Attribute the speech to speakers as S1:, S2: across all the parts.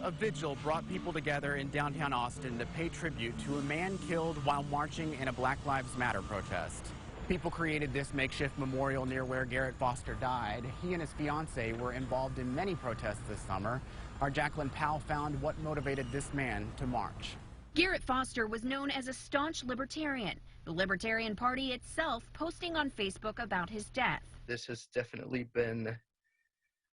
S1: A vigil brought people together in downtown Austin to pay tribute to a man killed while marching in a Black Lives Matter protest. People created this makeshift memorial near where Garrett Foster died. He and his fiancée were involved in many protests this summer. Our Jacqueline Powell found what motivated this man to march.
S2: Garrett Foster was known as a staunch libertarian. The Libertarian Party itself posting on Facebook about his death.
S3: This has definitely been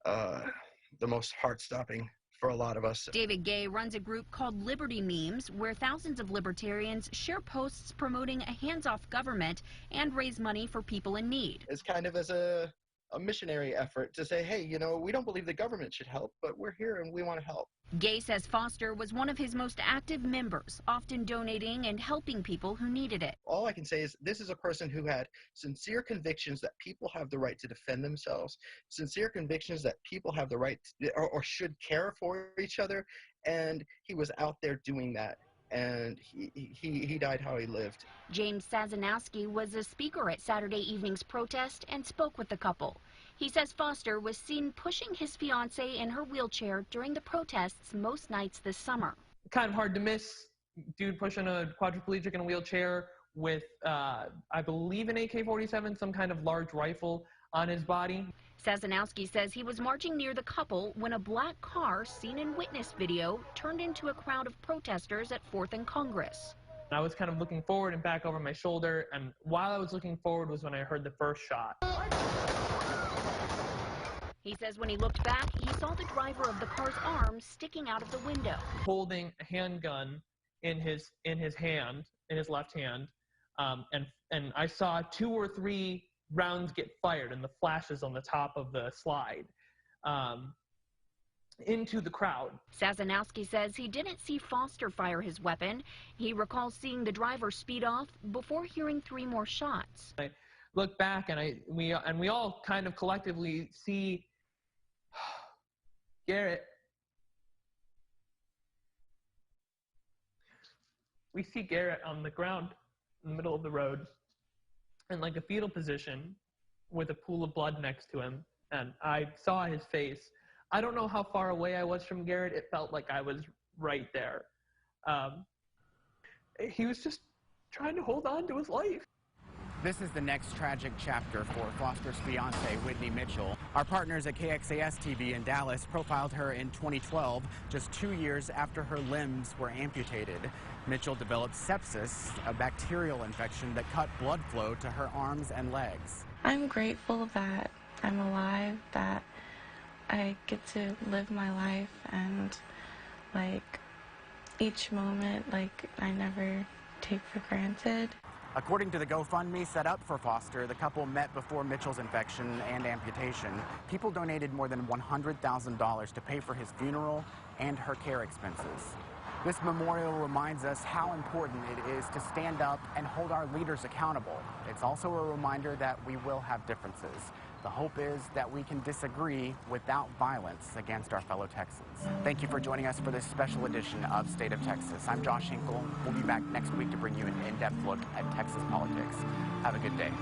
S3: the most heart-stopping for a lot of us.
S2: David Gay runs a group called Liberty Memes, where thousands of libertarians share posts promoting a hands-off government and raise money for people in need.
S3: It's kind of as a missionary effort to say, hey, you know, we don't believe the government should help, but we're here and we want to help.
S2: Gay says Foster was one of his most active members, often donating and helping people who needed it.
S3: All I can say is this is a person who had sincere convictions that people have the right to defend themselves, sincere convictions that people have the right to, or should care for each other, and he was out there doing that. And he died how he lived.
S2: James Sazanowski was a speaker at Saturday evening's protest and spoke with the couple. He says Foster was seen pushing his fiancée in her wheelchair during the protests most nights this summer.
S4: Kind of hard to miss. Dude pushing a quadriplegic in a wheelchair with, I believe, an AK-47, some kind of large rifle on his body.
S2: Sazanowski says he was marching near the couple when a black car seen in witness video turned into a crowd of protesters at 4th and Congress.
S4: I was kind of looking forward and back over my shoulder, and while I was looking forward was when I heard the first shot.
S2: He says when he looked back, he saw the driver of the car's arm sticking out of the window.
S4: Holding a handgun in his left hand, and I saw 2 or 3 rounds get fired and the flashes on the top of the slide into the crowd.
S2: Sazanowski says he didn't see Foster fire his weapon. He recalls seeing the driver speed off before hearing 3 more shots.
S4: I look back and we all kind of collectively see Garrett. We see Garrett on the ground in the middle of the road in like a fetal position with a pool of blood next to him, and I saw his face. I don't know how far away I was from Garrett. It felt like I was right there. He was just trying to hold on to his life.
S1: This is the next tragic chapter for Foster's fiancée, Whitney Mitchell. Our partners at KXAS TV in Dallas profiled her in 2012, just 2 years after her limbs were amputated. Mitchell developed sepsis, a bacterial infection that cut blood flow to her arms and legs.
S5: I'm grateful that I'm alive, that I get to live my life, and like each moment, like I never take for granted.
S1: According to the GoFundMe set up for Foster, the couple met before Mitchell's infection and amputation. People donated more than $100,000 to pay for his funeral and her care expenses. This memorial reminds us how important it is to stand up and hold our leaders accountable. It's also a reminder that we will have differences. The hope is that we can disagree without violence against our fellow Texans. Thank you for joining us for this special edition of State of Texas. I'm Josh Hinkle. We'll be back next week to bring you an in-depth look at Texas politics. Have a good day.